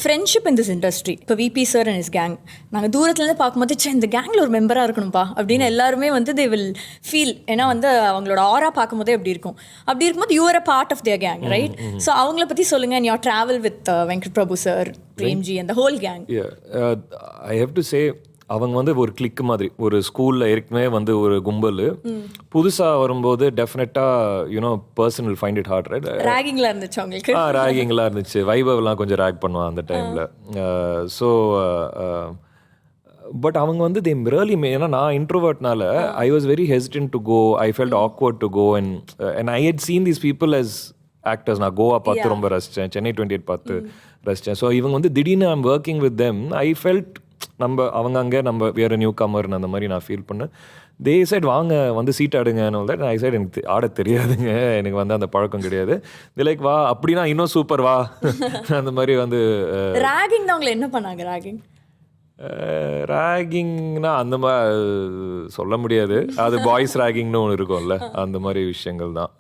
Friendship in this industry. இப்போ VP sir and is gang, நாங்கள் தூரத்துலேருந்து பார்க்கும்போது இந்த கேங்கில் ஒரு மெம்பராக இருக்கணும்ப்பா அப்படின்னு எல்லாருமே வந்து தே வில் ஃபீல். ஏன்னா வந்து அவங்களோட ஆரா பார்க்கும்போதே அப்படி இருக்கும். அப்படி இருக்கும்போது you're a part of their gang, right? So அவங்கள பற்றி சொல்லுங்கள். And your travel with Venkat Prabhu sir, Premji and the whole gang. I have to say, அவங்க வந்து ஒரு கிளிக் மாதிரி. ஒரு ஸ்கூலில் ஏற்கனவே வந்து ஒரு கும்பல் புதுசாக வரும்போது டெஃபினட்டாக you know person will find it hard, right? ரேகிங்லாம் இருந்துச்சு அவங்களுக்கு. ரேகிங்லாம் இருந்துச்சு. வைபவ்லாம் கொஞ்சம் ரேக் பண்ணுவான் அந்த டைமில். ஸோ பட் அவங்க வந்து தே ரியலி, ஏன்னா நான் இன்ட்ரோவர்ட்னால I was very hesitant to go. I felt awkward to go and I had seen these people as actors. நான் கோவா பார்த்து ரொம்ப ரசித்தேன், சென்னை 28 பார்த்து ரசித்தேன். ஸோ இவங்க வந்து திடீர்னு I'm working with them. I felt அவங்க அங்கே நம்ம வேறு நியூ கமர்னு அந்த மாதிரி நான் ஃபீல் பண்ணேன். தே சைட் வாங்க வந்து சீட் ஆடுங்கன்னு. ஐ சைட் எனக்கு ஆட தெரியாதுங்க, எனக்கு வந்து அந்த பழக்கம் கிடையாது. லைக் வா அப்படின்னா இன்னும் சூப்பர் வா அந்த மாதிரி வந்து. ராகிங் அவங்களை என்ன பண்ணாங்க? ராகிங்னா அந்த மாதிரி சொல்ல முடியாது. அது பாய்ஸ் ராகிங்னு ஒன்று இருக்கும்ல, அந்த மாதிரி விஷயங்கள் தான்.